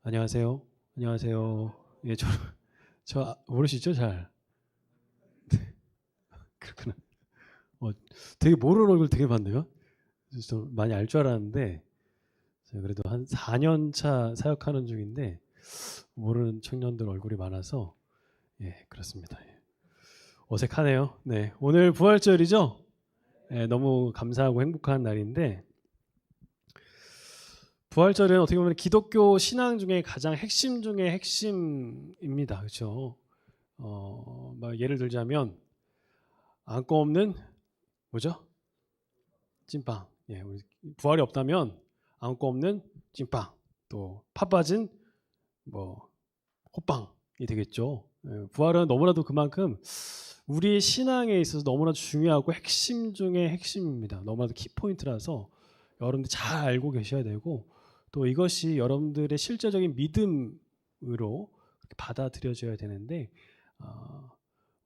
안녕하세요. 안녕하세요. 예, 저 모르시죠? 잘. 그렇구나. 어, 되게 모르는 얼굴 되게 많네요. 좀 많이 알 줄 알았는데 제가 그래도 한 4년 차 사역하는 중인데 모르는 청년들 얼굴이 많아서 예, 그렇습니다. 예. 어색하네요. 네, 오늘 부활절이죠? 예, 너무 감사하고 행복한 날인데 부활절은 어떻게 보면 기독교 신앙 중에 가장 핵심 중에 핵심입니다. 그렇죠? 막 예를 들자면 안고 없는 뭐죠? 찐빵. 예, 우리 부활이 없다면 안고 없는 찐빵. 또 팥빠진 뭐 호빵이 되겠죠. 예, 부활은 너무나도 그만큼 우리 신앙에 있어서 너무나도 중요하고 핵심 중에 핵심입니다. 너무나도 키포인트라서 여러분들 잘 알고 계셔야 되고 또 이것이 여러분들의 실제적인 믿음으로 받아들여져야 되는데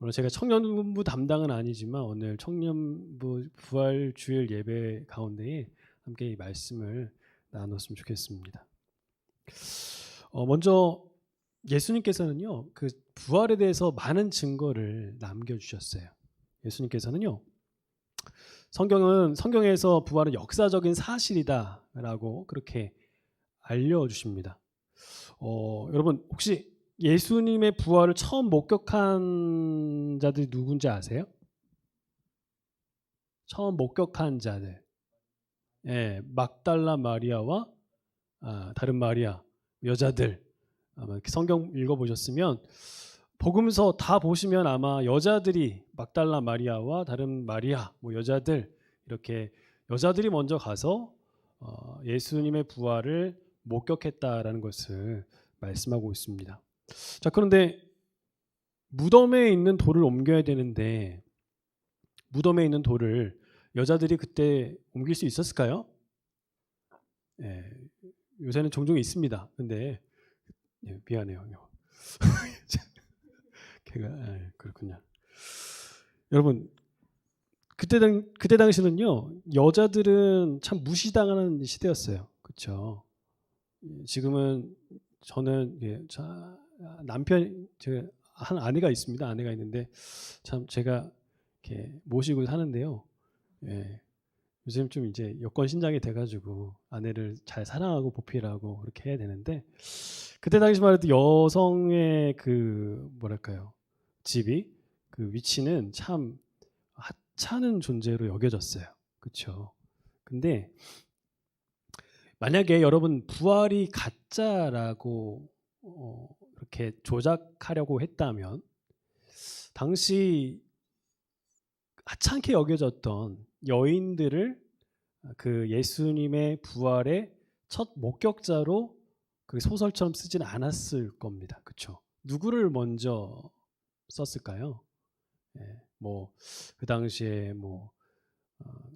오늘 제가 청년부 담당은 아니지만 오늘 청년부 부활 주일 예배 가운데에 함께 이 말씀을 나눴으면 좋겠습니다. 먼저 예수님께서는요, 그 부활에 대해서 많은 증거를 남겨주셨어요. 예수님께서는요, 성경에서 부활은 역사적인 사실이다라고 그렇게 알려주십니다. 여러분 혹시 예수님의 부활을 처음 목격한 자들이 누군지 아세요? 처음 목격한 자들. 예, 막달라 마리아와 다른 마리아 여자들. 아마 성경 읽어보셨으면 복음서 다 보시면 아마 여자들이 막달라 마리아와 다른 마리아 뭐 여자들 이렇게 여자들이 먼저 가서 예수님의 부활을 목격했다라는 것을 말씀하고 있습니다. 자, 그런데 무덤에 있는 돌을 옮겨야 되는데 무덤에 있는 돌을 여자들이 그때 옮길 수 있었을까요? 예, 요새는 종종 있습니다. 근데 예, 미안해요. 걔가 그렇군요. 여러분 그때 당시는요 여자들은 참 무시당하는 시대였어요. 그렇죠? 지금은 저는 남편 제가 한 아내가 있습니다. 아내가 있는데 참 제가 이렇게 모시고 사는데요. 예, 요즘 좀 이제 여권 신장이 돼가지고 아내를 잘 사랑하고 보필하고 그렇게 해야 되는데 그때 당시만 해도 여성의 그 뭐랄까요 집이 그 위치는 참 하찮은 존재로 여겨졌어요. 그렇죠? 근데 만약에 여러분 부활이 가짜라고 이렇게 조작하려고 했다면 당시 하찮게 여겨졌던 여인들을 그 예수님의 부활의 첫 목격자로 그 소설처럼 쓰지는 않았을 겁니다. 그렇죠? 누구를 먼저 썼을까요? 예, 뭐그 당시에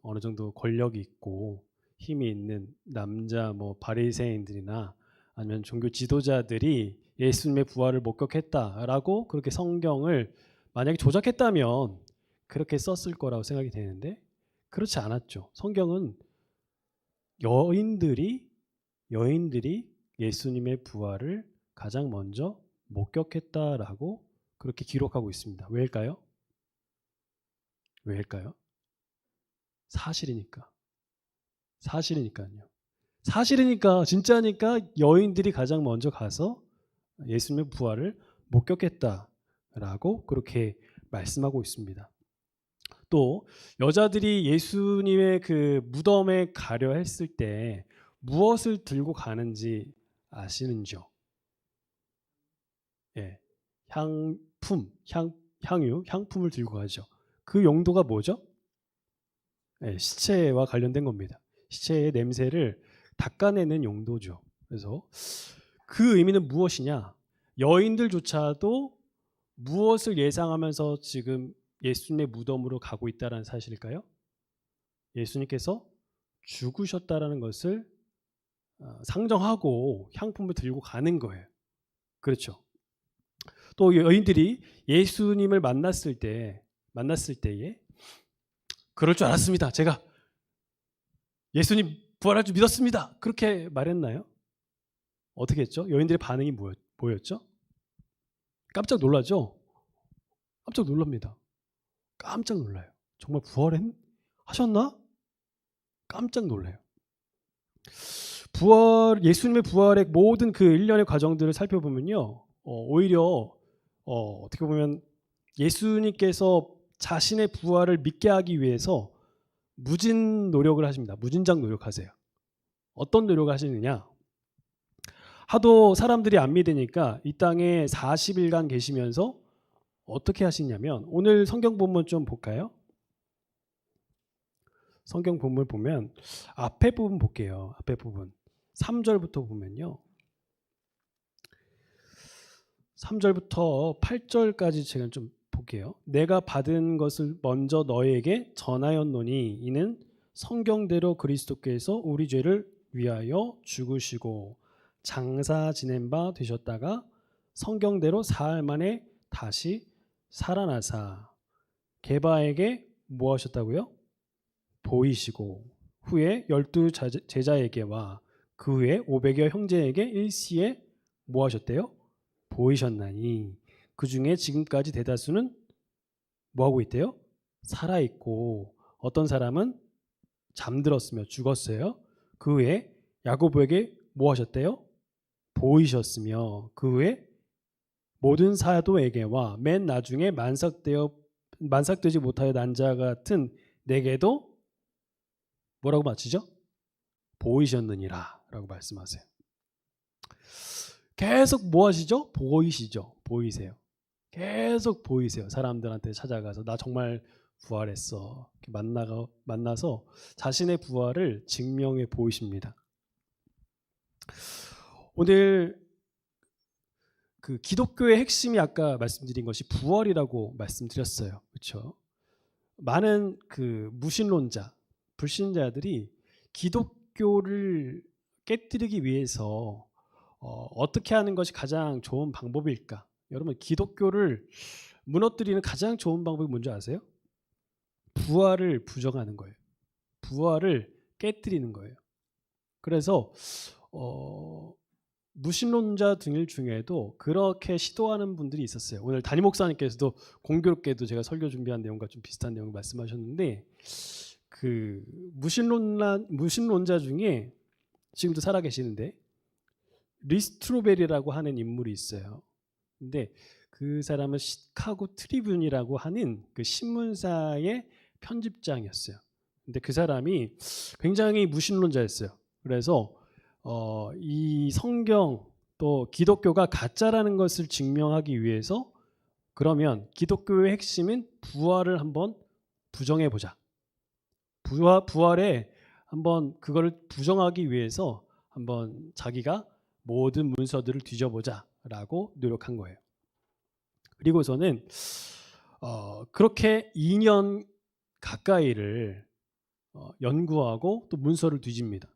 어느 정도 권력이 있고 힘이 있는 남자 바리새인들이나 아니면 종교 지도자들이 예수님의 부활을 목격했다라고 그렇게 성경을 만약에 조작했다면 그렇게 썼을 거라고 생각이 되는데 그렇지 않았죠. 성경은 여인들이 예수님의 부활을 가장 먼저 목격했다라고 그렇게 기록하고 있습니다. 왜일까요? 왜일까요? 사실이니까. 사실이니까요. 사실이니까 진짜니까 여인들이 가장 먼저 가서 예수님의 부활을 목격했다라고 그렇게 말씀하고 있습니다. 또 여자들이 예수님의 그 무덤에 가려 했을 때 무엇을 들고 가는지 아시는지요? 예, 향품을 들고 가죠. 그 용도가 뭐죠? 예, 시체와 관련된 겁니다. 시체의 냄새를 닦아내는 용도죠. 그래서 그 의미는 무엇이냐? 여인들조차도 무엇을 예상하면서 지금 예수님의 무덤으로 가고 있다는 사실일까요? 예수님께서 죽으셨다라는 것을 상정하고 향품을 들고 가는 거예요. 그렇죠? 또 여인들이 예수님을 만났을 때에 그럴 줄 알았습니다. 제가 예수님 부활할 줄 믿었습니다. 그렇게 말했나요? 어떻게 했죠? 여인들의 반응이 뭐였죠? 깜짝 놀라죠? 깜짝 놀랍니다. 깜짝 놀라요. 정말 부활하셨나? 깜짝 놀라요. 예수님의 부활의 모든 그 일련의 과정들을 살펴보면요, 오히려 어떻게 보면 예수님께서 자신의 부활을 믿게 하기 위해서 무진 노력을 하십니다. 무진장 노력하세요. 어떤 노력을 하시느냐? 하도 사람들이 안 믿으니까 이 땅에 40일간 계시면서 어떻게 하시냐면, 오늘 성경 본문 좀 볼까요? 성경 본문 보면 앞에 부분 볼게요. 앞에 부분 3절부터 보면요, 3절부터 8절까지 제가 좀 볼게요. 내가 받은 것을 먼저 너에게 전하였노니 이는 성경대로 그리스도께서 우리 죄를 위하여 죽으시고 장사 지낸 바 되셨다가 성경대로 사흘 만에 다시 살아나사 게바에게 뭐 하셨다고요? 보이시고 후에 12 제자에게와 그 후에 500여 형제에게 일시에 뭐 하셨대요? 보이셨나니 그 중에 지금까지 대다수는 뭐 하고 있대요? 살아있고 어떤 사람은 잠들었으며 죽었어요. 그 후에 야고보에게 뭐 하셨대요? 보이셨으며 그 후에 모든 사도에게와 맨 나중에 만삭되지 못하여 난 자 같은 내게도 뭐라고 맞히죠? 보이셨느니라 라고 말씀하세요. 계속 뭐 하시죠? 보이시죠? 보이세요. 계속 보이세요. 사람들한테 찾아가서 나 정말 부활했어. 만나서 자신의 부활을 증명해 보이십니다. 오늘 그 기독교의 핵심이 아까 말씀드린 것이 부활이라고 말씀드렸어요. 그렇죠? 많은 그 무신론자, 불신자들이 기독교를 깨뜨리기 위해서 어떻게 하는 것이 가장 좋은 방법일까? 여러분, 기독교를 무너뜨리는 가장 좋은 방법이 뭔지 아세요? 부활을 부정하는 거예요. 부활을 깨뜨리는 거예요. 그래서 무신론자들 중에도 그렇게 시도하는 분들이 있었어요. 오늘 담임 목사님께서도 공교롭게도 제가 설교 준비한 내용과 좀 비슷한 내용을 말씀하셨는데, 그 무신론자 중에 지금도 살아계시는데 리스트로벨이라고 하는 인물이 있어요. 근데 그 사람은 시카고 트리뷴이라고 하는 그 신문사의 편집장이었어요. 근데 그 사람이 굉장히 무신론자였어요. 그래서 이 성경 또 기독교가 가짜라는 것을 증명하기 위해서 그러면 기독교의 핵심인 부활을 한번 부정해 보자. 부활에 한번 그거를 부정하기 위해서 한번 자기가 모든 문서들을 뒤져보자라고 노력한 거예요. 그리고서는 그렇게 2년 가까이를 연구하고 또 문서를 뒤집니다.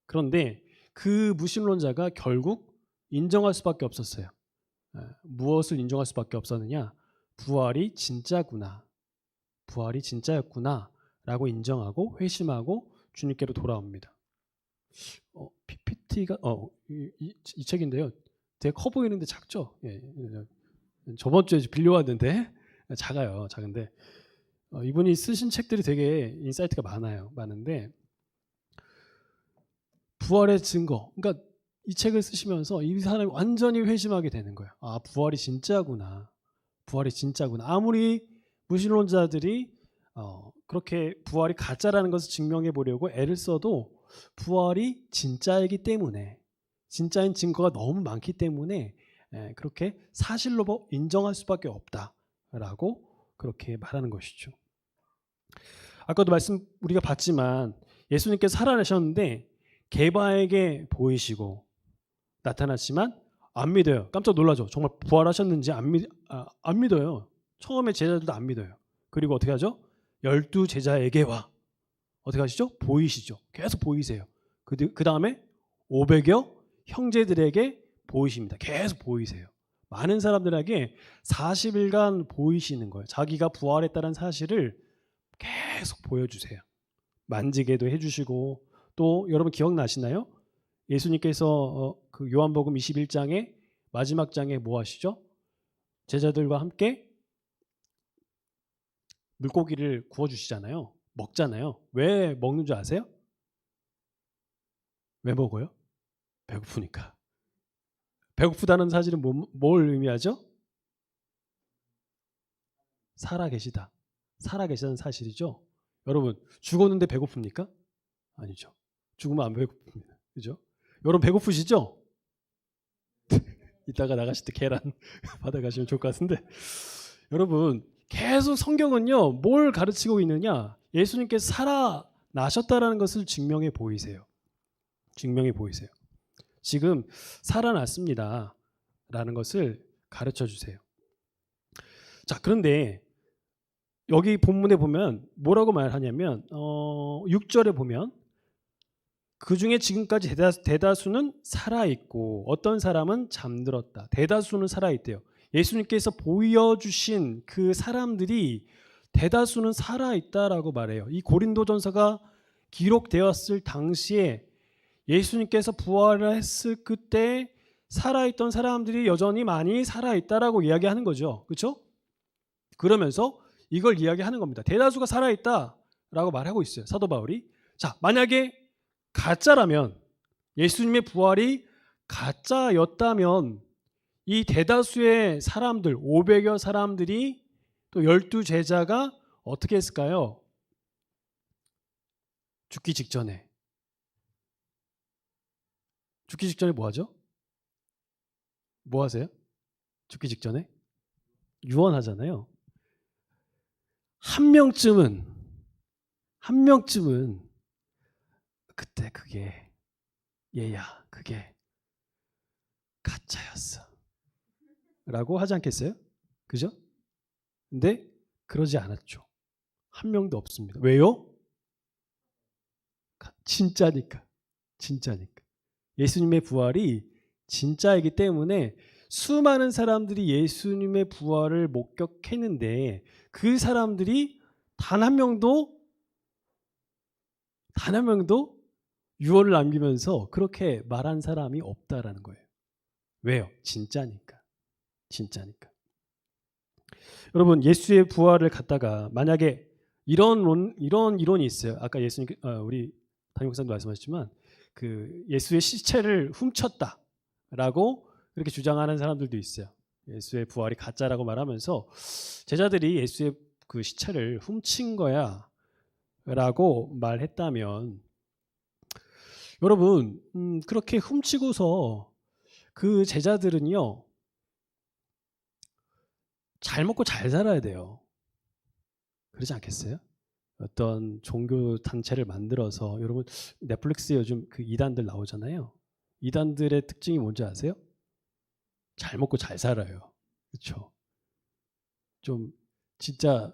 그런데 그 무신론자가 결국 인정할 수밖에 없었어요. 무엇을 인정할 수밖에 없었느냐? 부활이 진짜구나. 부활이 진짜였구나 라고 인정하고 회심하고 주님께로 돌아옵니다. PPT가 이 책인데요. 되게 커 보이는데 작죠? 예, 저번 주에 빌려왔는데 작아요. 작은데 이분이 쓰신 책들이 되게 인사이트가 많은데 부활의 증거. 그러니까 이 책을 쓰시면서 이 사람이 완전히 회심하게 되는 거예요. 아, 부활이 진짜구나. 부활이 진짜구나. 아무리 무신론자들이 그렇게 부활이 가짜라는 것을 증명해 보려고 애를 써도 부활이 진짜이기 때문에, 진짜인 증거가 너무 많기 때문에 그렇게 사실로 인정할 수밖에 없다라고 그렇게 말하는 것이죠. 아까도 우리가 봤지만 예수님께서 살아나셨는데 게바에게 보이시고 나타났지만 안 믿어요. 깜짝 놀라죠. 정말 부활하셨는지 안 믿어요. 처음에 제자들도 안 믿어요. 그리고 어떻게 하죠? 12 제자에게와 어떻게 하시죠? 보이시죠. 계속 보이세요. 그 다음에 500여 형제들에게 보이십니다. 계속 보이세요. 많은 사람들에게 40일간 보이시는 거예요. 자기가 부활했다는 사실을 계속 보여주세요. 만지게도 해주시고, 또 여러분 기억나시나요? 예수님께서 그 요한복음 21장의 마지막 장에 뭐 하시죠? 제자들과 함께 물고기를 구워주시잖아요. 먹잖아요. 왜 먹는 줄 아세요? 왜 먹어요? 배고프니까. 배고프다는 사실은 뭘 의미하죠? 살아계시다. 살아계시다는 사실이죠. 여러분 죽었는데 배고픕니까? 아니죠. 죽으면 안 배고픕니다. 그죠? 여러분 배고프시죠? 이따가 나가실 때 계란 받아가시면 좋을 것 같은데 여러분 계속 성경은요 뭘 가르치고 있느냐 예수님께서 살아나셨다라는 것을 증명해 보이세요. 증명해 보이세요. 지금 살아났습니다 라는 것을 가르쳐 주세요. 자 그런데 여기 본문에 보면 뭐라고 말하냐면 6절에 보면 그 중에 지금까지 대다수는 살아있고 어떤 사람은 잠들었다. 대다수는 살아있대요. 예수님께서 보여주신 그 사람들이 대다수는 살아있다라고 말해요. 이 고린도전서가 기록되었을 당시에 예수님께서 부활을 했을 그때 살아있던 사람들이 여전히 많이 살아있다라고 이야기하는 거죠. 그렇죠? 그러면서 이걸 이야기하는 겁니다. 대다수가 살아있다라고 말하고 있어요. 사도 바울이. 자, 만약에 가짜라면 예수님의 부활이 가짜였다면 이 대다수의 사람들 500여 사람들이 또 12제자가 어떻게 했을까요? 죽기 직전에 뭐 하죠? 뭐 하세요? 죽기 직전에 유언하잖아요. 한 명쯤은 그때 그게 얘야 그게 가짜였어 라고 하지 않겠어요? 그죠? 근데 그러지 않았죠. 한 명도 없습니다. 왜요? 진짜니까. 예수님의 부활이 진짜이기 때문에 수많은 사람들이 예수님의 부활을 목격했는데 그 사람들이 단 한 명도 유언을 남기면서 그렇게 말한 사람이 없다라는 거예요. 왜요? 진짜니까. 여러분 예수의 부활을 갖다가 만약에 이런 이론이 있어요. 아까 예수님 우리 담임 목사님도 말씀하셨지만 그 예수의 시체를 훔쳤다라고 그렇게 주장하는 사람들도 있어요. 예수의 부활이 가짜라고 말하면서 제자들이 예수의 그 시체를 훔친 거야라고 말했다면 여러분 그렇게 훔치고서 그 제자들은요 잘 먹고 잘 살아야 돼요. 그러지 않겠어요? 어떤 종교 단체를 만들어서 여러분 넷플릭스에 요즘 그 이단들 나오잖아요. 이단들의 특징이 뭔지 아세요? 잘 먹고 잘 살아요. 그렇죠? 좀 진짜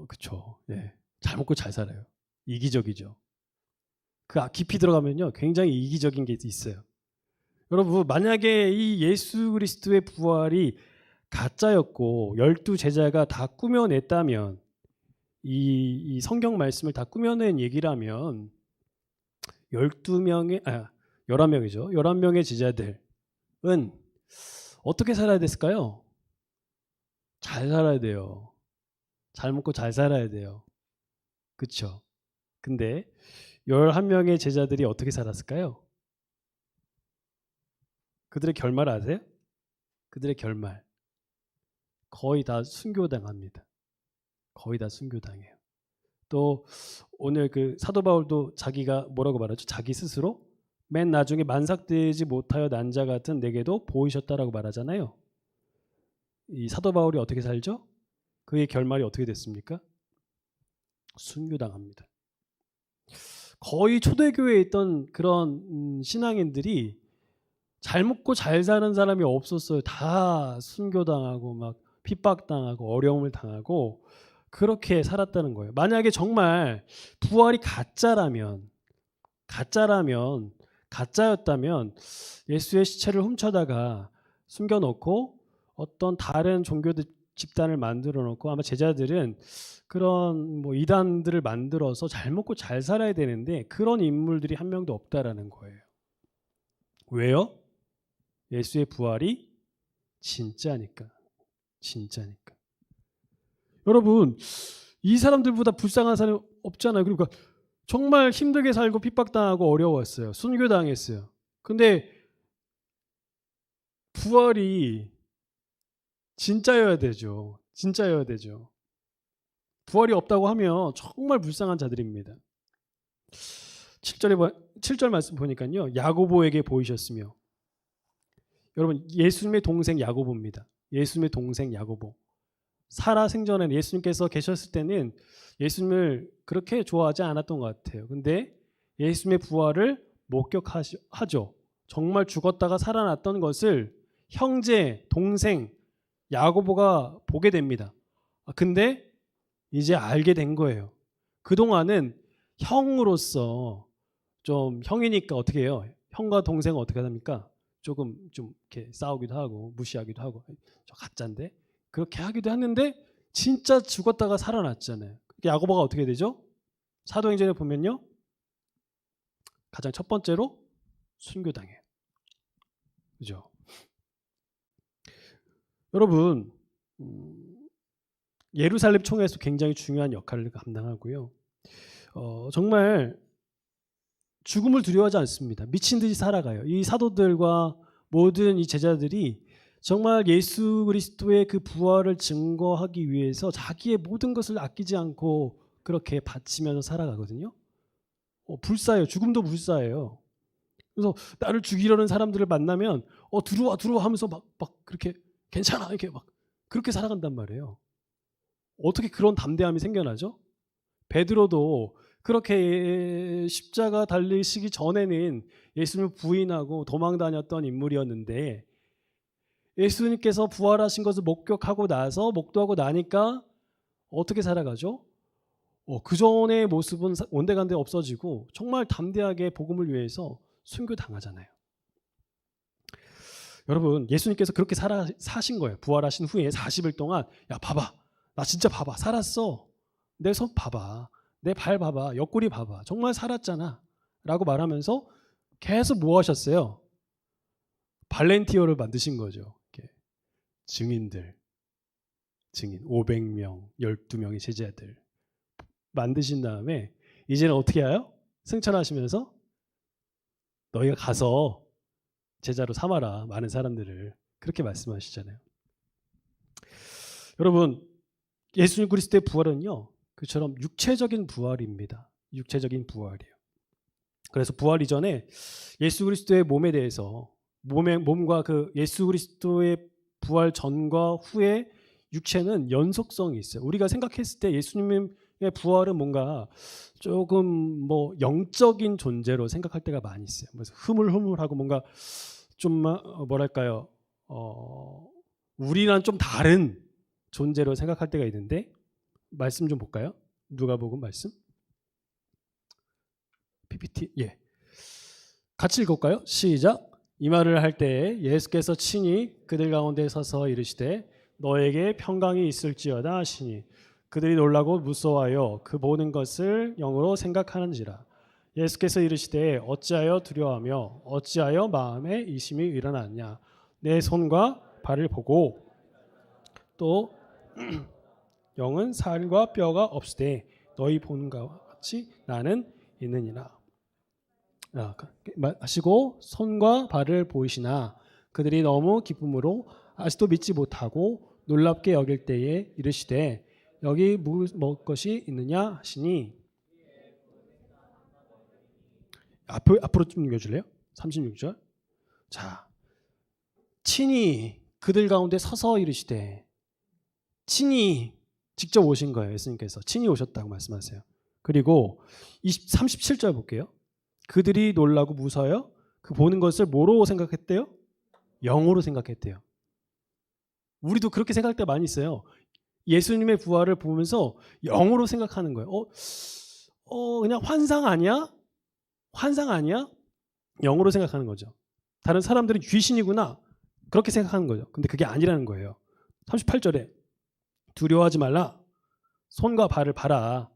그렇죠. 예. 잘 먹고 잘 살아요. 이기적이죠. 그 깊이 들어가면요 굉장히 이기적인 게 있어요. 여러분 만약에 이 예수 그리스도의 부활이 가짜였고 12제자가 다 꾸며냈다면 이 성경 말씀을 다 꾸며낸 얘기라면 11명이죠. 11명의 제자들은 어떻게 살아야 됐을까요? 잘 살아야 돼요. 잘 먹고 잘 살아야 돼요. 그렇죠? 근데 11명의 제자들이 어떻게 살았을까요? 그들의 결말 아세요? 그들의 결말 거의 다 순교당합니다. 거의 다 순교당해요. 또 오늘 그 사도 바울도 자기가 뭐라고 말하죠? 자기 스스로 맨 나중에 만삭되지 못하여 난 자 같은 내게도 보이셨다라고 말하잖아요. 이 사도 바울이 어떻게 살죠? 그의 결말이 어떻게 됐습니까? 순교당합니다. 거의 초대교회에 있던 그런 신앙인들이 잘 먹고 잘 사는 사람이 없었어요. 다 순교당하고 막 핍박당하고 어려움을 당하고 그렇게 살았다는 거예요. 만약에 정말 부활이 가짜였다면 예수의 시체를 훔쳐다가 숨겨놓고 어떤 다른 종교들 집단을 만들어 놓고 아마 제자들은 그런 뭐 이단들을 만들어서 잘 먹고 잘 살아야 되는데 그런 인물들이 한 명도 없다라는 거예요. 왜요? 예수의 부활이 진짜니까. 진짜니까. 여러분, 이 사람들보다 불쌍한 사람이 없잖아요. 그러니까 정말 힘들게 살고 핍박당하고 어려웠어요. 순교당했어요. 근데 부활이 진짜여야 되죠. 진짜여야 되죠. 부활이 없다고 하면 정말 불쌍한 자들입니다. 7절 말씀 보니까요. 야고보에게 보이셨으며. 여러분, 예수님의 동생 야고보입니다. 예수님의 동생 야고보. 살아 생전에 예수님께서 계셨을 때는 예수님을 그렇게 좋아하지 않았던 것 같아요. 근데 예수님의 부활을 목격하죠. 정말 죽었다가 살아났던 것을 형제, 동생 야고보가 보게 됩니다. 근데 이제 알게 된 거예요. 그동안은 형으로서 좀 형이니까 어떻게 해요? 형과 동생은 어떻게 합니까? 조금 좀 이렇게 싸우기도 하고 무시하기도 하고 저 가짜인데 그렇게 하기도 했는데 진짜 죽었다가 살아났잖아요. 야고보가 어떻게 되죠? 사도행전에 보면요. 가장 첫 번째로 순교당해요. 그죠? 여러분 예루살렘 총회에서 굉장히 중요한 역할을 감당하고요. 정말 죽음을 두려워하지 않습니다. 미친 듯이 살아가요. 이 사도들과 모든 이 제자들이 정말 예수 그리스도의 그 부활을 증거하기 위해서 자기의 모든 것을 아끼지 않고 그렇게 바치면서 살아가거든요. 불사예요. 죽음도 불사예요. 그래서 나를 죽이려는 사람들을 만나면 들어와 하면서 막 그렇게 괜찮아 이렇게 막 그렇게 살아간단 말이에요. 어떻게 그런 담대함이 생겨나죠? 베드로도 그렇게 십자가 달리시기 전에는 예수님을 부인하고 도망 다녔던 인물이었는데 예수님께서 부활하신 것을 목격하고 나서 목도하고 나니까 어떻게 살아가죠? 그 전의 모습은 온데간데 없어지고 정말 담대하게 복음을 위해서 순교당하잖아요. 여러분 예수님께서 그렇게 사신 거예요. 부활하신 후에 40일 동안 야 봐봐 나 진짜 봐봐 살았어. 내 손 봐봐. 내 발 봐봐. 옆구리 봐봐. 정말 살았잖아. 라고 말하면서 계속 뭐 하셨어요? 발렌티어를 만드신 거죠. 증인 500명, 12명의 제자들 만드신 다음에 이제는 어떻게 해요? 승천하시면서 너희가 가서 제자로 삼아라. 많은 사람들을. 그렇게 말씀하시잖아요. 여러분 예수님 그리스도의 부활은요. 그처럼 육체적인 부활입니다. 육체적인 부활이에요. 그래서 부활 이전에 예수 그리스도의 몸에 대해서 몸과 그 예수 그리스도의 부활 전과 후에 육체는 연속성이 있어요. 우리가 생각했을 때 예수님의 부활은 뭔가 조금 뭐 영적인 존재로 생각할 때가 많이 있어요. 그래서 흐물흐물하고 뭔가 좀 뭐랄까요? 우리랑 좀 다른 존재로 생각할 때가 있는데 말씀 좀 볼까요? 누가복음 말씀. PPT. 예. 같이 읽을까요? 시작. 이 말을 할 때에 예수께서 친히 그들 가운데 서서 이르시되 너에게 평강이 있을지어다 하시니 그들이 놀라고 무서워하여 그 보는 것을 영으로 생각하는지라. 예수께서 이르시되 어찌하여 두려워하며 어찌하여 마음에 이심이 일어났냐. 내 손과 발을 보고 또 영은 살과 뼈가 없으되 너희 보는 것과 같이 나는 있느니라. 하시고 손과 발을 보이시나 그들이 너무 기쁨으로 아직도 믿지 못하고 놀랍게 여길 때에 이르시되 여기 먹을 것이 있느냐 하시니. 앞으로 좀 읽어줄래요? 36절. 자, 친히 그들 가운데 서서 이르시되. 친히 직접 오신 거예요. 예수님께서 친히 오셨다고 말씀하세요. 그리고 37절 볼게요. 그들이 놀라고 무서워요. 그 보는 것을 뭐로 생각했대요? 영으로 생각했대요. 우리도 그렇게 생각할 때 많이 있어요. 예수님의 부활을 보면서 영으로 생각하는 거예요. 그냥 환상 아니야? 환상 아니야? 영으로 생각하는 거죠. 다른 사람들은 귀신이구나. 그렇게 생각하는 거죠. 근데 그게 아니라는 거예요. 38절에 두려워하지 말라. 손과 발을 봐라.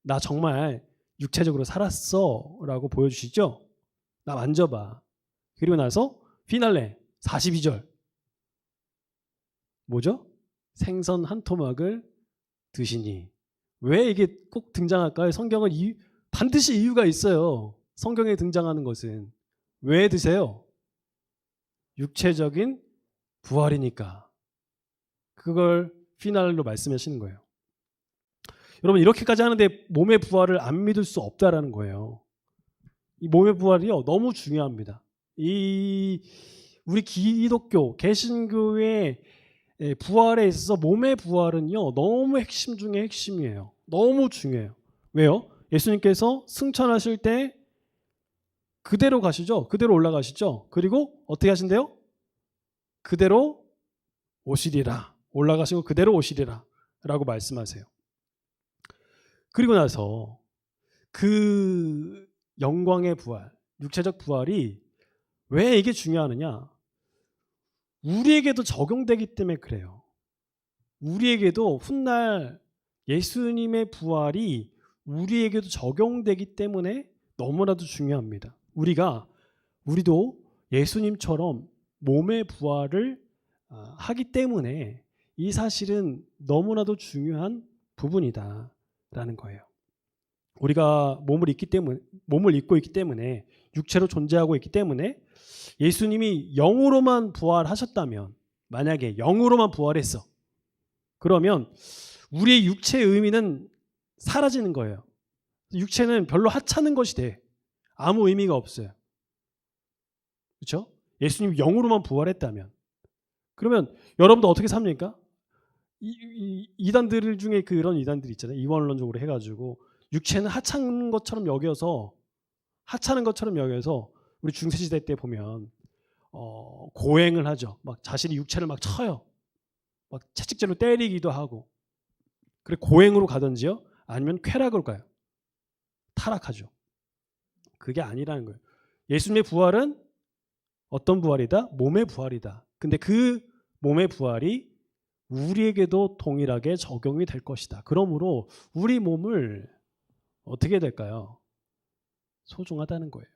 나 정말 육체적으로 살았어 라고 보여주시죠. 나 만져봐. 그리고 나서 피날레 42절. 뭐죠? 생선 한 토막을 드시니. 왜 이게 꼭 등장할까요? 성경은 반드시 이유가 있어요. 성경에 등장하는 것은. 왜 드세요? 육체적인 부활이니까. 그걸 피날레로 말씀하시는 거예요. 여러분 이렇게까지 하는데 몸의 부활을 안 믿을 수 없다라는 거예요. 이 몸의 부활이요 너무 중요합니다. 우리 기독교 개신교의 부활에 있어서 몸의 부활은요 너무 핵심 중에 핵심이에요. 너무 중요해요. 왜요? 예수님께서 승천하실 때 그대로 가시죠. 그대로 올라가시죠. 그리고 어떻게 하신대요? 그대로 오시리라. 올라가시고 그대로 오시리라 라고 말씀하세요. 그리고 나서 그 영광의 부활, 육체적 부활이 왜 이게 중요하느냐? 우리에게도 적용되기 때문에 그래요. 우리에게도 훗날 예수님의 부활이 우리에게도 적용되기 때문에 너무나도 중요합니다. 우리도 예수님처럼 몸의 부활을 하기 때문에 이 사실은 너무나도 중요한 부분이다라는 거예요. 우리가 몸을 입고 있기 때문에 육체로 존재하고 있기 때문에 예수님이 영으로만 부활하셨다면 만약에 영으로만 부활했어. 그러면 우리의 육체의 의미는 사라지는 거예요. 육체는 별로 하찮은 것이 돼. 아무 의미가 없어요. 그렇죠? 예수님이 영으로만 부활했다면 그러면 여러분도 어떻게 삽니까? 이단들 중에 그런 이단들 있잖아요. 이원론적으로 해가지고 육체는 하찮은 것처럼 여겨서 우리 중세시대 때 보면 고행을 하죠. 막 자신이 육체를 막 쳐요. 막 채찍질로 때리기도 하고. 그래 고행으로 가든지요. 아니면 쾌락으로 가요. 타락하죠. 그게 아니라는 거예요. 예수님의 부활은 어떤 부활이다? 몸의 부활이다. 근데 그 몸의 부활이 우리에게도 동일하게 적용이 될 것이다. 그러므로 우리 몸을 어떻게 될까요? 소중하다는 거예요.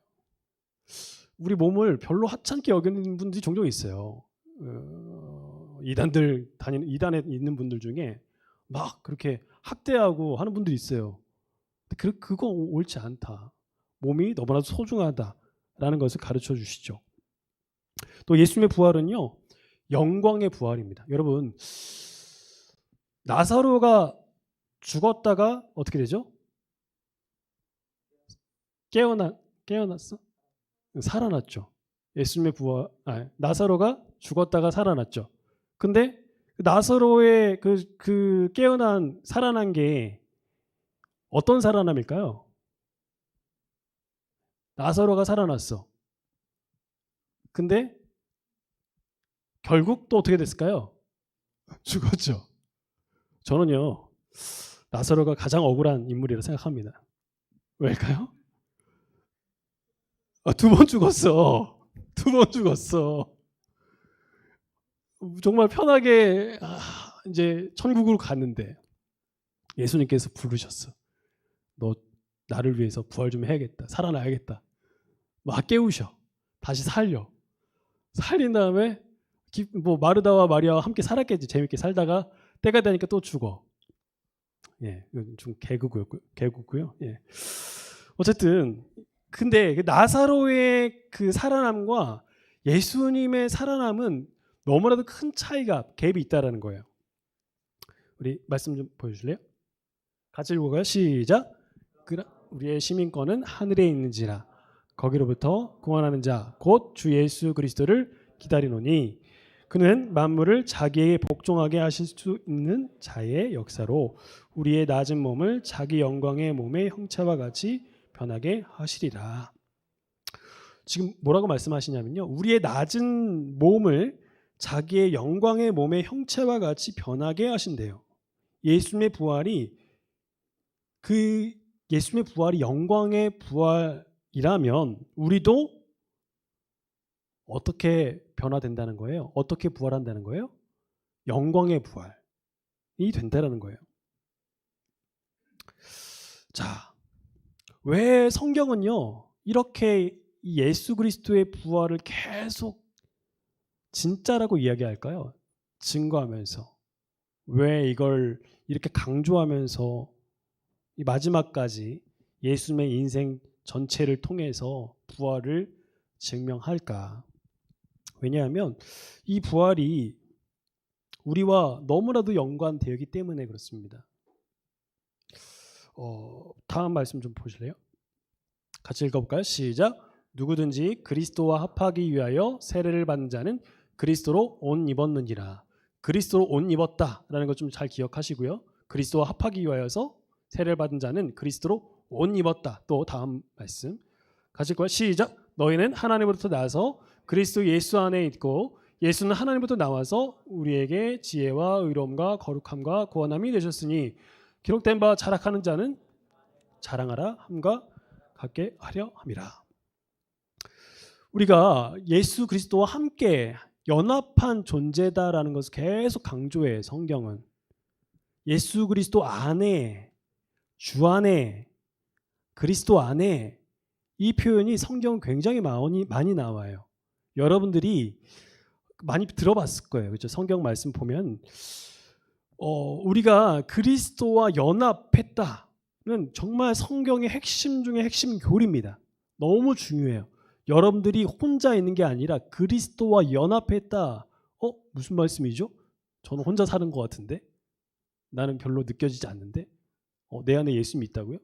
우리 몸을 별로 하찮게 여기는 분들이 종종 있어요. 이단에 있는 분들 중에 막 그렇게 학대하고 하는 분들이 있어요. 그거 옳지 않다. 몸이 너무나도 소중하다라는 것을 가르쳐 주시죠. 또 예수님의 부활은요. 영광의 부활입니다. 여러분 나사로가 죽었다가 어떻게 되죠? 깨어났어? 살아났죠. 예수님의 부활, 나사로가 죽었다가 살아났죠. 근데 나사로의 그 깨어난 살아난 게 어떤 살아남일까요? 나사로가 살아났어. 근데 결국 또 어떻게 됐을까요? 죽었죠. 저는요 나사로가 가장 억울한 인물이라고 생각합니다. 왜일까요? 두 번 죽었어. 정말 편하게 이제 천국으로 갔는데 예수님께서 부르셨어. 너 나를 위해서 부활 좀 해야겠다. 살아나야겠다. 막 깨우셔. 다시 살린 다음에 뭐 마르다와 마리아와 함께 살았겠지. 재밌게 살다가 때가 되니까 또 죽어. 예, 좀 개그고요. 예. 어쨌든 근데 나사로의 그 살아남과 예수님의 살아남은 너무나도 큰 차이가 갭이 있다라는 거예요. 우리 말씀 좀 보여줄래요? 같이 읽어가요. 시작. 우리의 시민권은 하늘에 있는지라 거기로부터 구원하는 자 곧 주 예수 그리스도를 기다리노니 그는 만물을 자기에게 복종하게 하실 수 있는 자의 역사로 우리의 낮은 몸을 자기 영광의 몸의 형체와 같이 변하게 하시리라. 지금 뭐라고 말씀하시냐면요. 우리의 낮은 몸을 자기의 영광의 몸의 형체와 같이 변하게 하신대요. 예수님의 부활이 영광의 부활이라면 우리도 어떻게 변화된다는 거예요? 어떻게 부활한다는 거예요? 영광의 부활이 된다는 거예요. 자, 왜 성경은요 이렇게 이 예수 그리스도의 부활을 계속 진짜라고 이야기할까요? 증거하면서. 왜 이걸 이렇게 강조하면서 이 마지막까지 예수님의 인생 전체를 통해서 부활을 증명할까? 왜냐하면 이 부활이 우리와 너무나도 연관되었기 때문에 그렇습니다. 다음 말씀 좀 보실래요? 같이 읽어볼까요? 시작. 누구든지 그리스도와 합하기 위하여 세례를 받는 자는 그리스도로 옷 입었느니라. 그리스도로 옷 입었다라는 것 좀 잘 기억하시고요. 그리스도와 합하기 위하여서 세례를 받은 자는 그리스도로 옷 입었다. 또 다음 말씀 같이 읽고요. 시작. 너희는 하나님으로부터 나서 그리스도 예수 안에 있고 예수는 하나님으로부터 나와서 우리에게 지혜와 의로움과 거룩함과 구원함이 되셨으니 기록된 바 자락하는 자는 자랑하라 함과 같게 하려 함이라. 우리가 예수 그리스도와 함께 연합한 존재다라는 것을 계속 강조해. 성경은 예수 그리스도 안에, 주 안에, 그리스도 안에, 이 표현이 성경 굉장히 많이 나와요. 여러분들이 많이 들어봤을 거예요. 그렇죠? 성경 말씀 보면 우리가 그리스도와 연합했다는 정말 성경의 핵심 중에 핵심 교리입니다. 너무 중요해요. 여러분들이 혼자 있는 게 아니라 그리스도와 연합했다. 무슨 말씀이죠? 저는 혼자 사는 것 같은데? 나는 별로 느껴지지 않는데? 내 안에 예수님이 있다고요?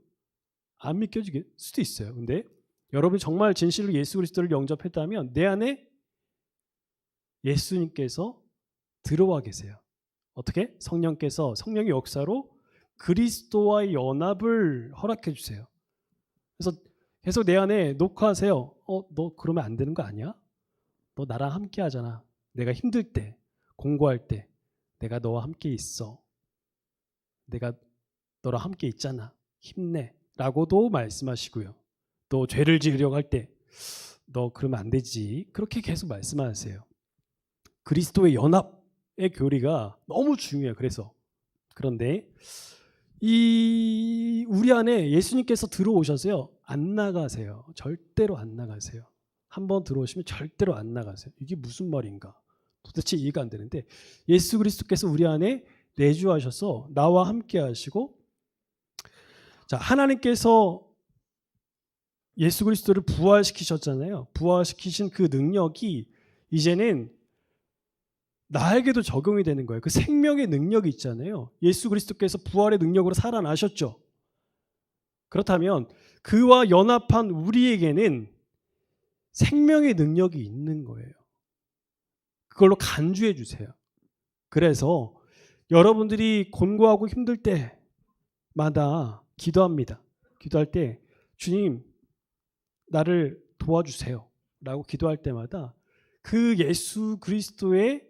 안 믿겨질 수도 있어요. 근데 여러분이 정말 진실로 예수 그리스도를 영접했다면 내 안에 예수님께서 들어와 계세요. 어떻게? 성령의 역사로 그리스도와의 연합을 허락해 주세요. 그래서 계속 내 안에 녹화하세요. 너 그러면 안 되는 거 아니야? 너 나랑 함께 하잖아. 내가 힘들 때, 공부할 때 내가 너와 함께 있어. 내가 너랑 함께 있잖아. 힘내. 라고도 말씀하시고요. 또 죄를 지으려고 할 때 너 그러면 안 되지. 그렇게 계속 말씀하세요. 그리스도의 연합의 교리가 너무 중요해요. 그런데 우리 안에 예수님께서 들어오셔서요. 안 나가세요. 절대로 안 나가세요. 한번 들어오시면 절대로 안 나가세요. 이게 무슨 말인가? 도대체 이해가 안 되는데 예수 그리스도께서 우리 안에 내주하셔서 나와 함께 하시고, 자, 하나님께서 예수 그리스도를 부활시키셨잖아요. 부활시키신 그 능력이 이제는 나에게도 적용이 되는 거예요. 그 생명의 능력이 있잖아요. 예수 그리스도께서 부활의 능력으로 살아나셨죠. 그렇다면 그와 연합한 우리에게는 생명의 능력이 있는 거예요. 그걸로 간주해 주세요. 그래서 여러분들이 곤고하고 힘들 때마다 기도합니다. 기도할 때 주님 나를 도와주세요 라고 기도할 때마다 그 예수 그리스도의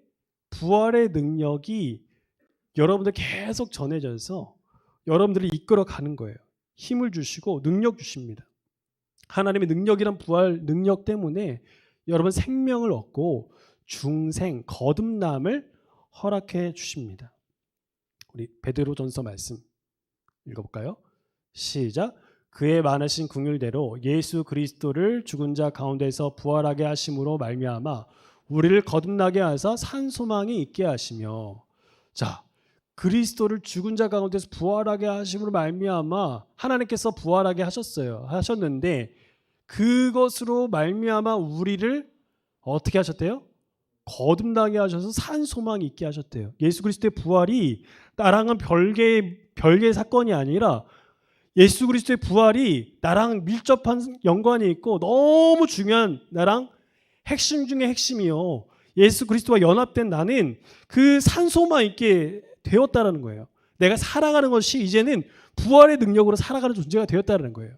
부활의 능력이 여러분들 계속 전해져서 여러분들을 이끌어가는 거예요. 힘을 주시고 능력 주십니다. 하나님의 능력이란 부활 능력 때문에 여러분 생명을 얻고 중생, 거듭남을 허락해 주십니다. 우리 베드로전서 말씀 읽어볼까요? 시작. 그의 많으신 긍휼대로 예수 그리스도를 죽은 자 가운데서 부활하게 하심으로 말미암아 우리를 거듭나게 하사 산 소망이 있게 하시며. 자, 그리스도를 죽은 자 가운데서 부활하게 하심으로 말미암아 하나님께서 부활하게 하셨는데 그것으로 말미암아 우리를 어떻게 하셨대요? 거듭나게 하셔서 산 소망이 있게 하셨대요. 예수 그리스도의 부활이 나랑은 별개의 사건이 아니라 예수 그리스도의 부활이 나랑 밀접한 연관이 있고 너무 중요한 나랑 핵심 중에 핵심이요. 예수 그리스도와 연합된 나는 그 산소만 있게 되었다라는 거예요. 내가 살아가는 것이 이제는 부활의 능력으로 살아가는 존재가 되었다는 거예요.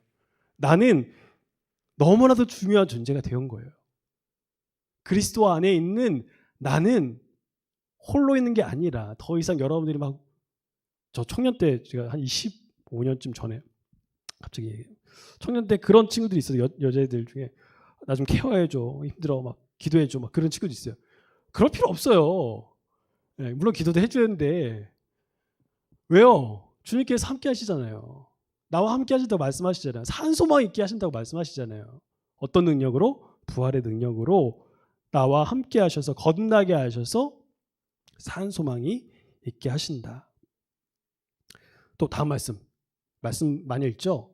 나는 너무나도 중요한 존재가 되온 거예요. 그리스도 안에 있는 나는 홀로 있는 게 아니라 더 이상 여러분들이 막 저 청년 때 제가 한 25년쯤 전에 갑자기 청년 때 그런 친구들이 있어요. 여자애들 중에 나 좀 케어해줘, 힘들어, 막 기도해줘, 막 그런 친구도 있어요. 그럴 필요 없어요. 네, 물론 기도도 해줘야되는데 왜요? 주님께서 함께 하시잖아요. 나와 함께 하신다고 말씀하시잖아요. 산소망 있게 하신다고 말씀하시잖아요. 어떤 능력으로? 부활의 능력으로 나와 함께 하셔서 거듭나게 하셔서 산 소망이 있게 하신다. 또 다음 말씀 많이 읽죠?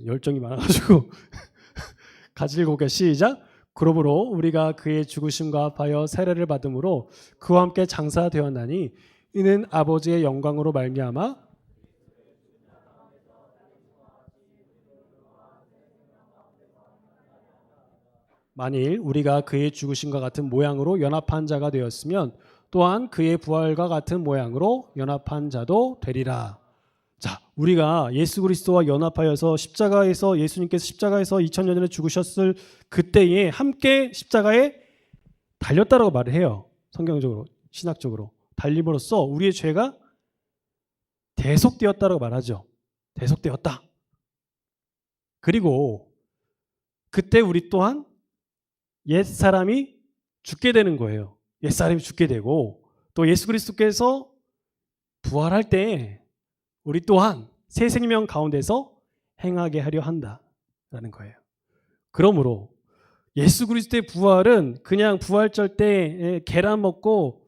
열정이 많아가지고 같이 읽어볼게요. 시작. 그러므로 우리가 그의 죽으심과 합하여 세례를 받음으로 그와 함께 장사되었나니 이는 아버지의 영광으로 말미암아 만일 우리가 그의 죽으심과 같은 모양으로 연합한 자가 되었으면 또한 그의 부활과 같은 모양으로 연합한 자도 되리라. 자, 우리가 예수 그리스도와 연합하여서 십자가에서 예수님께서 십자가에서 2000년 전에 죽으셨을 그때에 함께 십자가에 달렸다라고 말을 해요. 성경적으로, 신학적으로. 달림으로써 우리의 죄가 대속되었다라고 말하죠. 대속되었다. 그리고 그때 우리 또한 옛사람이 죽게 되는 거예요. 옛사람이 죽게 되고 또 예수 그리스도께서 부활할 때 우리 또한 새 생명 가운데서 행하게 하려 한다라는 거예요. 그러므로 예수 그리스도의 부활은 그냥 부활절 때 계란 먹고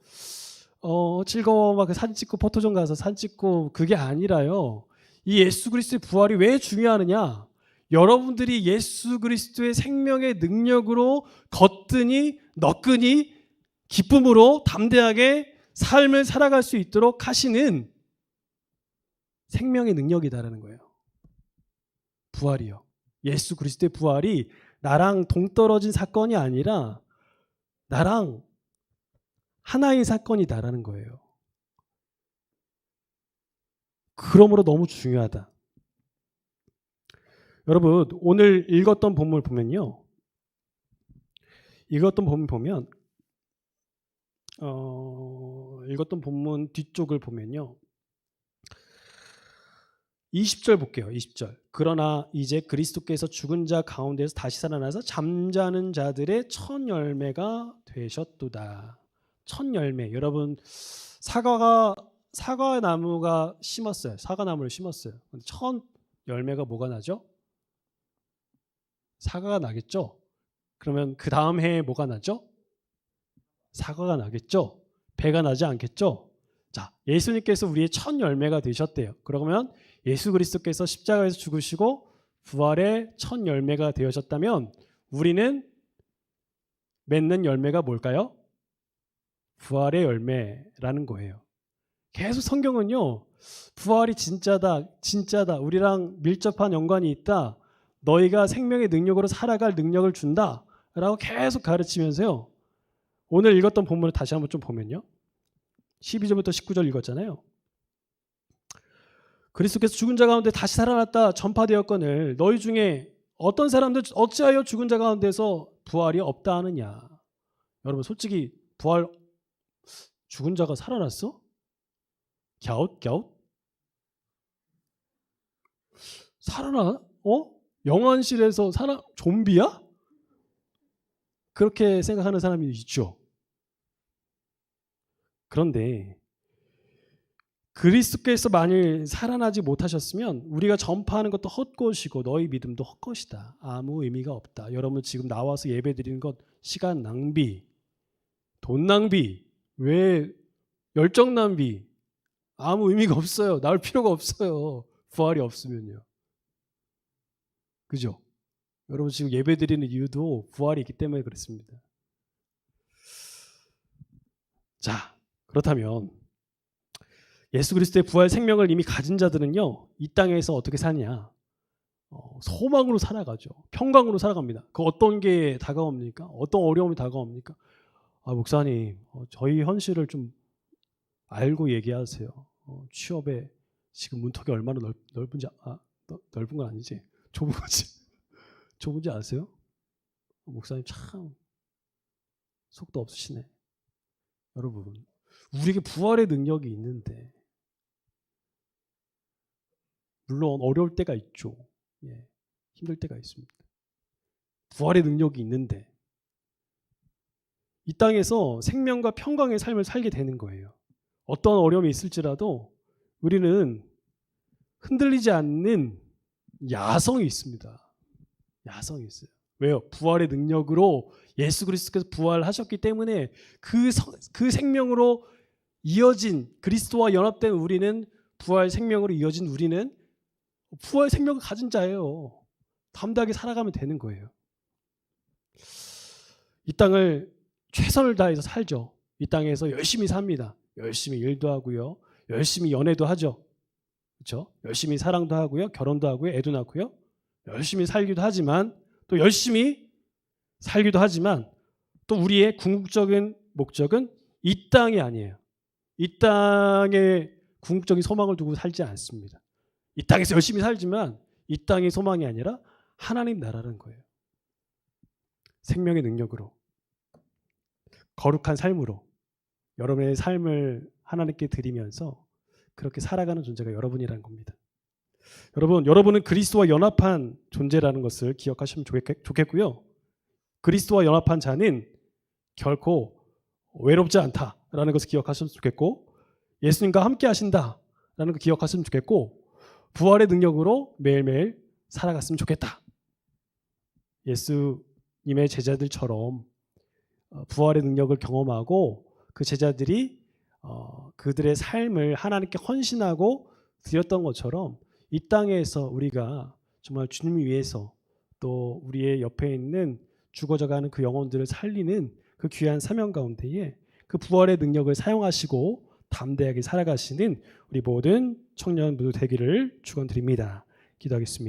즐거워 막 사진 찍고 포토존 가서 사진 찍고 그게 아니라요. 이 예수 그리스도의 부활이 왜 중요하느냐? 여러분들이 예수 그리스도의 생명의 능력으로 거뜬히 너끈히 기쁨으로 담대하게 삶을 살아갈 수 있도록 하시는 생명의 능력이다라는 거예요. 부활이요. 예수 그리스도의 부활이 나랑 동떨어진 사건이 아니라 나랑 하나의 사건이다라는 거예요. 그러므로 너무 중요하다. 여러분 오늘 읽었던 본문을 보면요. 읽었던 본문 보면 읽었던 본문 뒤쪽을 보면요. 20절 볼게요. 20절. 그러나 이제 그리스도께서 죽은 자 가운데서 다시 살아나서 잠자는 자들의 첫 열매가 되셨도다. 첫 열매. 여러분 사과나무가 심었어요. 사과나무를 심었어요. 첫 열매가 뭐가 나죠? 사과가 나겠죠? 그러면 그 다음 해에 뭐가 나죠? 사과가 나겠죠? 배가 나지 않겠죠? 자, 예수님께서 우리의 첫 열매가 되셨대요. 그러면 예수 그리스도께서 십자가에서 죽으시고 부활의 첫 열매가 되어졌다면 우리는 맺는 열매가 뭘까요? 부활의 열매라는 거예요. 계속 성경은요. 부활이 진짜다. 우리랑 밀접한 연관이 있다. 너희가 생명의 능력으로 살아갈 능력을 준다. 라고 계속 가르치면서요. 오늘 읽었던 본문을 다시 한번 좀 보면요. 12절부터 19절 읽었잖아요. 그리스도께서 죽은 자 가운데 다시 살아났다 전파되었거늘 너희 중에 어떤 사람들 어찌하여 죽은 자 가운데서 부활이 없다 하느냐. 여러분 솔직히 부활 죽은 자가 살아났어? 갸웃? 살아나? 영안실에서 좀비야? 그렇게 생각하는 사람이 있죠. 그런데 그리스도께서 만일 살아나지 못하셨으면 우리가 전파하는 것도 헛것이고 너희 믿음도 헛것이다. 아무 의미가 없다. 여러분 지금 나와서 예배드리는 것 시간 낭비, 돈 낭비, 왜 열정 낭비. 아무 의미가 없어요. 나올 필요가 없어요. 부활이 없으면요. 그죠? 여러분 지금 예배드리는 이유도 부활이 있기 때문에 그렇습니다. 자, 그렇다면 예수 그리스도의 부활 생명을 이미 가진 자들은요. 이 땅에서 어떻게 사냐? 소망으로 살아가죠. 평강으로 살아갑니다. 그 어떤 게 다가옵니까? 어떤 어려움이 다가옵니까? 목사님, 저희 현실을 좀 알고 얘기하세요. 취업에 지금 문턱이 얼마나 넓은지 넓은 건 아니지. 좁은 거지. 좁은지 아세요? 목사님 참 속도 없으시네. 여러분, 우리에게 부활의 능력이 있는데 물론 어려울 때가 있죠. 예, 힘들 때가 있습니다. 부활의 능력이 있는데 이 땅에서 생명과 평강의 삶을 살게 되는 거예요. 어떤 어려움이 있을지라도 우리는 흔들리지 않는 야성이 있습니다. 야성이 있어요. 왜요? 부활의 능력으로 예수 그리스도께서 부활하셨기 때문에 그 생명으로 이어진 그리스도와 연합된 우리는 부활 생명으로 이어진 우리는 부활 생명을 가진 자예요. 담대하게 살아가면 되는 거예요. 이 땅을 최선을 다해서 살죠. 이 땅에서 열심히 삽니다. 열심히 일도 하고요. 열심히 연애도 하죠. 그렇죠? 열심히 사랑도 하고요. 결혼도 하고요. 애도 낳고요. 열심히 살기도 하지만 또 열심히 살기도 하지만 또 우리의 궁극적인 목적은 이 땅이 아니에요. 이 땅에 궁극적인 소망을 두고 살지 않습니다. 이 땅에서 열심히 살지만 이 땅의 소망이 아니라 하나님 나라라는 거예요. 생명의 능력으로 거룩한 삶으로 여러분의 삶을 하나님께 드리면서 그렇게 살아가는 존재가 여러분이라는 겁니다. 여러분은 그리스도와 연합한 존재라는 것을 기억하시면 좋겠고요. 그리스도와 연합한 자는 결코 외롭지 않다라는 것을 기억하시면 좋겠고, 예수님과 함께 하신다라는 걸 기억하시면 좋겠고, 부활의 능력으로 매일매일 살아갔으면 좋겠다. 예수님의 제자들처럼 부활의 능력을 경험하고 그 제자들이 그들의 삶을 하나님께 헌신하고 드렸던 것처럼 이 땅에서 우리가 정말 주님을 위해서 또 우리의 옆에 있는 죽어져가는 그 영혼들을 살리는 그 귀한 사명 가운데에 그 부활의 능력을 사용하시고 담대하게 살아가시는 우리 모든 청년 모두 되기를 축원드립니다. 기도하겠습니다.